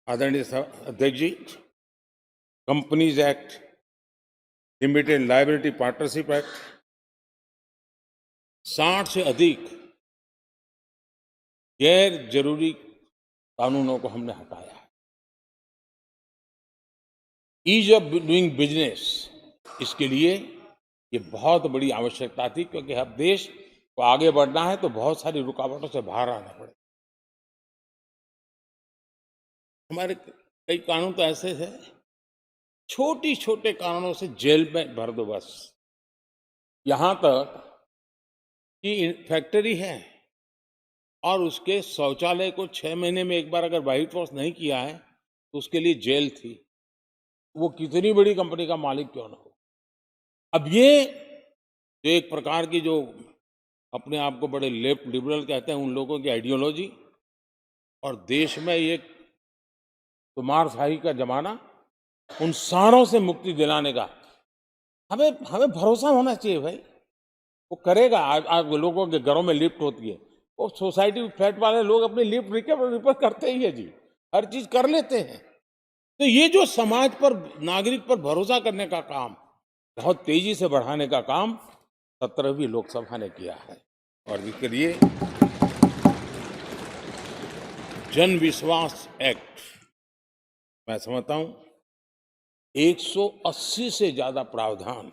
आदरणीय अध्यक्ष जी, companies act, limited liability partnership act, 60 से अधिक गैर जरूरी कानूनों को हमने हटाया है। ईज ऑफ डूइंग बिजनेस, इसके लिए ये बहुत बड़ी आवश्यकता थी, क्योंकि अब देश को आगे बढ़ना है तो बहुत सारी रुकावटों से बाहर आना पड़ेगा। हमारे कई कानून तो ऐसे हैं, छोटी छोटे कारणों से जेल में भर दो बस। यहां तक कि फैक्ट्री है और उसके शौचालय को 6 महीने में एक बार अगर व्हाइट वॉश नहीं किया है तो उसके लिए जेल थी, वो कितनी बड़ी कंपनी का मालिक क्यों ना हो। अब ये जो एक प्रकार की जो अपने आप को बड़े लेफ्ट लिबरल कहते हैं, उन लोगों की आइडियोलॉजी और देश में ये कुमारशाही का जमाना, उन सारों से मुक्ति दिलाने का हमें हमें भरोसा होना चाहिए भाई। वो करेगा। आज लोगों के घरों में लिफ्ट होती है, वो सोसाइटी फ्लैट वाले लोग अपनी लिफ्ट रिपेयर करते ही है जी, हर चीज कर लेते हैं। तो ये जो समाज पर, नागरिक पर भरोसा करने का काम, बहुत तेजी से बढ़ाने का काम 17वीं लोकसभा ने किया है। और इसके लिए जन विश्वास एक्ट, मैं समझता हूं 180 से ज्यादा प्रावधान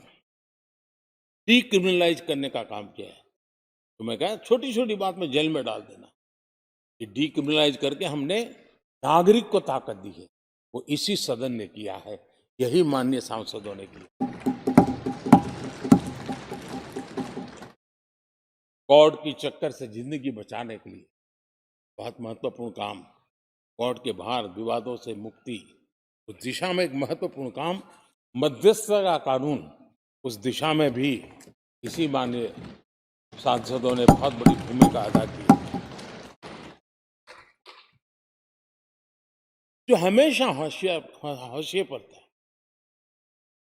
डीक्रिमिनलाइज करने का काम किया है। तो मैं कहा छोटी छोटी बात में जेल में डाल देना, ये डीक्रिमिनलाइज करके हमने नागरिक को ताकत दी है। वो इसी सदन ने किया है, यही माननीय सांसदों ने किया। कोर्ट की चक्कर से जिंदगी बचाने के लिए बहुत महत्वपूर्ण काम, कोर्ट के बाहर विवादों से मुक्ति, उस दिशा में एक महत्वपूर्ण काम, मध्यस्थता का कानून, उस दिशा में भी इसी माननीय सांसदों ने बहुत बड़ी भूमिका अदा की। जो हमेशा हाशिए पर थे,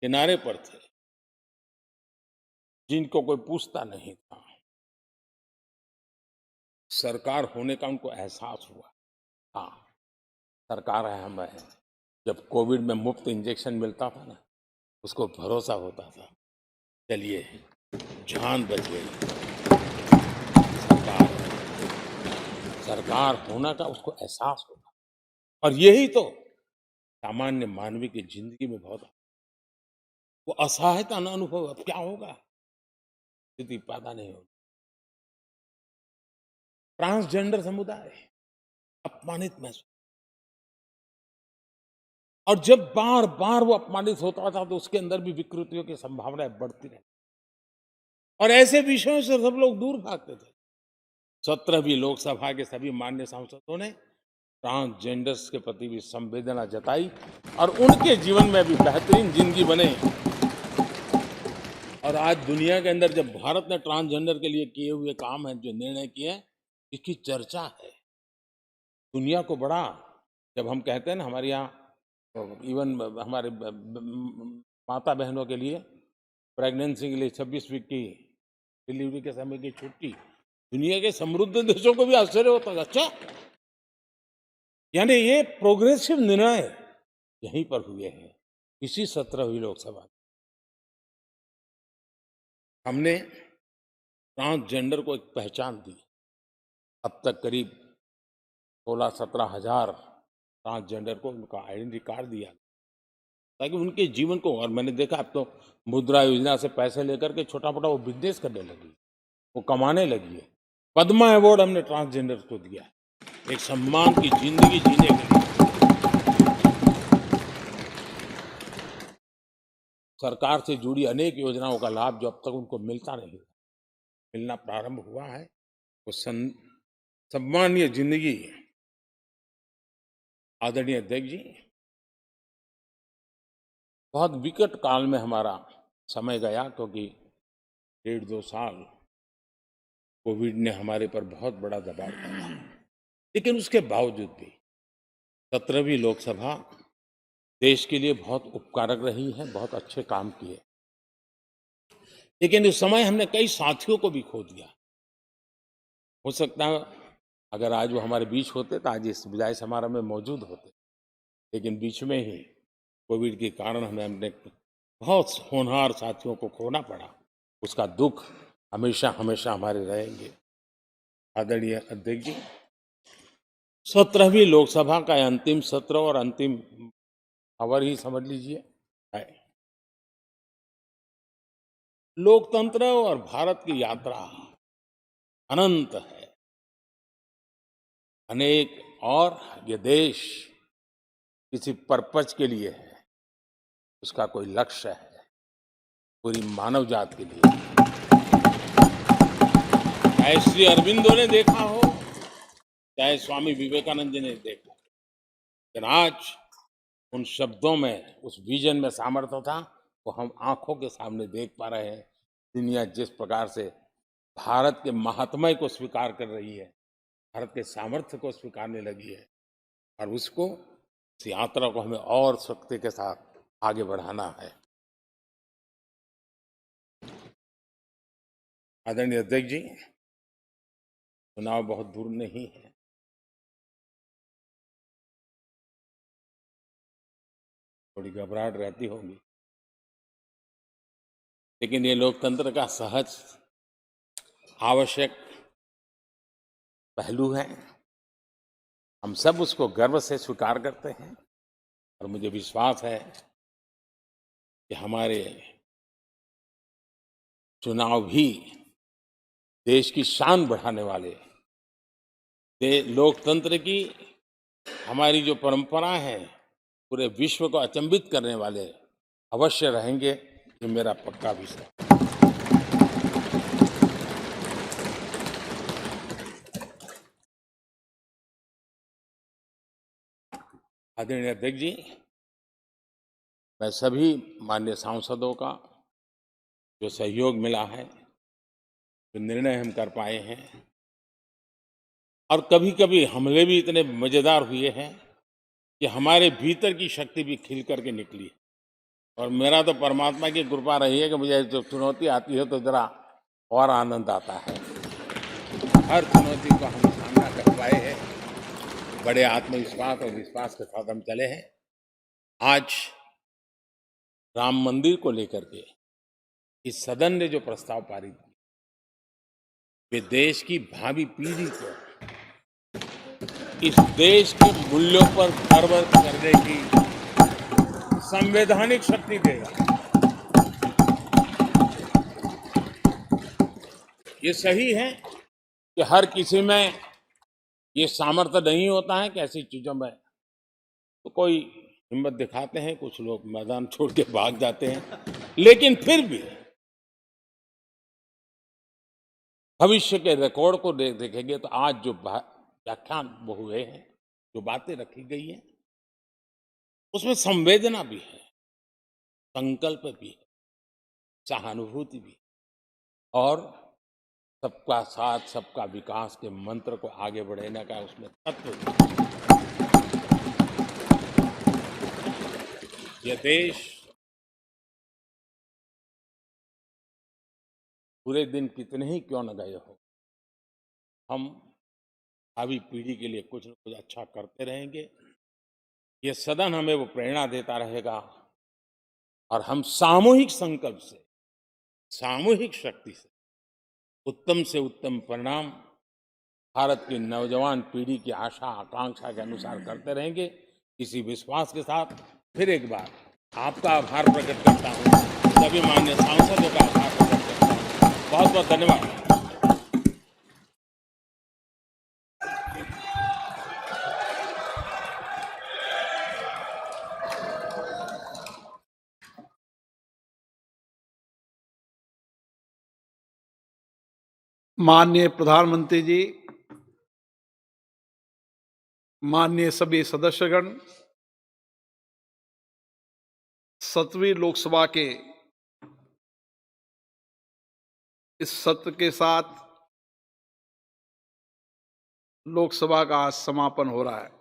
किनारे पर थे, जिनको कोई पूछता नहीं था, सरकार होने का उनको एहसास हुआ। हाँ, सरकार है, हम है। जब कोविड में मुफ्त इंजेक्शन मिलता था ना, उसको भरोसा होता था, चलिए जान बच गई, सरकार सरकार होना का उसको एहसास होता। और यही तो सामान्य मानवीय की जिंदगी में बहुत, वो असहायता न अनुभव, अब क्या होगा, स्थिति पैदा नहीं होगी। ट्रांसजेंडर समुदाय अपमानित महसूस, और जब बार बार वो अपमानित होता था तो उसके अंदर भी विकृतियों की संभावनाएं बढ़ती रहती, और ऐसे विषयों से सब लोग दूर भागते थे। 17वीं लोकसभा के सभी माननीय सांसदों ने ट्रांसजेंडर्स के प्रति भी संवेदना जताई और उनके जीवन में भी बेहतरीन जिंदगी बने। और आज दुनिया के अंदर जब भारत ने ट्रांसजेंडर के लिए किए हुए काम है, जो निर्णय किए हैं, इसकी चर्चा है दुनिया को बड़ा। जब हम कहते हैं ना, हमारे यहाँ इवन हमारे माता बहनों के लिए प्रेगनेंसी के लिए 26 वीक की डिलीवरी के समय की छुट्टी, दुनिया के समृद्ध देशों को भी आश्चर्य होता है, अच्छा, यानी ये प्रोग्रेसिव निर्णय यहीं पर हुए हैं, इसी 17वीं लोकसभा। हमने ट्रांसजेंडर को एक पहचान दी। अब तक करीब 16-17 हजार ट्रांसजेंडर को उनका आइडेंटिटी कार्ड दिया, ताकि उनके जीवन को, और मैंने देखा अब तो मुद्रा योजना से पैसे लेकर के छोटा मोटा वो बिजनेस करने लगी, वो कमाने लगी है। पद्मा अवार्ड हमने ट्रांसजेंडर को दिया, एक सम्मान की जिंदगी जीने के लिए। सरकार से जुड़ी अनेक योजनाओं का लाभ जो अब तक उनको मिलता नहीं, मिलना प्रारंभ हुआ है, वो सम्मानीय जिंदगी। आदरणीय अध्यक्ष जी, बहुत विकट काल में हमारा समय गया, क्योंकि 1.5-2 साल कोविड ने हमारे पर बहुत बड़ा दबाव डाला, लेकिन उसके बावजूद भी 17वीं लोकसभा देश के लिए बहुत उपकारक रही है, बहुत अच्छे काम किए। लेकिन उस समय हमने कई साथियों को भी खो दिया। हो सकता है अगर आज वो हमारे बीच होते तो आज इस विदाई समारोह में मौजूद होते, लेकिन बीच में ही कोविड के कारण हमें अपने बहुत होनहार साथियों को खोना पड़ा। उसका दुख हमेशा हमेशा हमारे रहेंगे। आदरणीय अध्यक्ष जी, 17वीं लोकसभा का अंतिम सत्र और अंतिम खबर ही समझ लीजिए है। लोकतंत्र और भारत की यात्रा अनंत है, अनेक, और ये देश किसी पर्पज के लिए है, उसका कोई लक्ष्य है पूरी मानव जात के लिए। चाहे श्री अरविंदो ने देखा हो, चाहे स्वामी विवेकानंद जी ने देखा, लेकिन आज उन शब्दों में, उस विजन में सामर्थ्य था, वो हम आंखों के सामने देख पा रहे हैं। दुनिया जिस प्रकार से भारत के महात्म्य को स्वीकार कर रही है, भारत के सामर्थ्य को स्वीकारने लगी है, और उसको, इस यात्रा को हमें और शक्ति के साथ आगे बढ़ाना है। आदरणीय अध्यक्ष जी, चुनाव बहुत दूर नहीं है। थोड़ी घबराहट रहती होगी, लेकिन ये लोकतंत्र का सहज आवश्यक पहलू है। हम सब उसको गर्व से स्वीकार करते हैं, और मुझे विश्वास है कि हमारे चुनाव भी देश की शान बढ़ाने वाले, लोकतंत्र की हमारी जो परंपरा है, पूरे विश्व को अचंभित करने वाले अवश्य रहेंगे। ये मेरा पक्का विश्वास है। आदरणीय अध्यक्ष जी, मैं सभी माननीय सांसदों का जो सहयोग मिला है, जो निर्णय हम कर पाए हैं, और कभी कभी हमले भी इतने मजेदार हुए हैं कि हमारे भीतर की शक्ति भी खिल करके निकली। और मेरा तो परमात्मा की कृपा रही है कि मुझे जब चुनौती आती है तो जरा और आनंद आता है। हर चुनौती को हम सामना कर पाए हैं, बड़े आत्मविश्वास और विश्वास के साथ हम चले हैं। आज राम मंदिर को लेकर के इस सदन ने जो प्रस्ताव पारित किया, वे देश की भावी पीढ़ी को इस देश के मूल्यों पर गर्व करने की संवैधानिक शक्ति देगा। ये सही है कि हर किसी में ये सामर्थ्य नहीं होता है कि ऐसी चीजों में तो कोई हिम्मत दिखाते हैं, कुछ लोग मैदान छोड़ के भाग जाते हैं, लेकिन फिर भी भविष्य के रिकॉर्ड को देखेंगे तो आज जो व्याख्यान वो हुए हैं, जो बातें रखी गई हैं, उसमें संवेदना भी है, संकल्प भी है, सहानुभूति भी, और सबका साथ सबका विकास के मंत्र को आगे बढ़ाने का उसमें तत्व भी। यह देश पूरे दिन कितने ही क्यों न गए हो, हम भावी पीढ़ी के लिए कुछ न कुछ अच्छा करते रहेंगे। ये सदन हमें वो प्रेरणा देता रहेगा, और हम सामूहिक संकल्प से, सामूहिक शक्ति से उत्तम परिणाम भारत की नौजवान पीढ़ी की आशा आकांक्षा के अनुसार करते रहेंगे। इसी विश्वास के साथ फिर एक बार आपका आभार प्रकट करता हूँ, सभी माननीय सांसदों का आभार प्रकट करता हूँ। बहुत बहुत धन्यवाद। माननीय प्रधानमंत्री जी, माननीय सभी सदस्यगण, 17वीं लोकसभा के इस सत्र के साथ लोकसभा का आज समापन हो रहा है।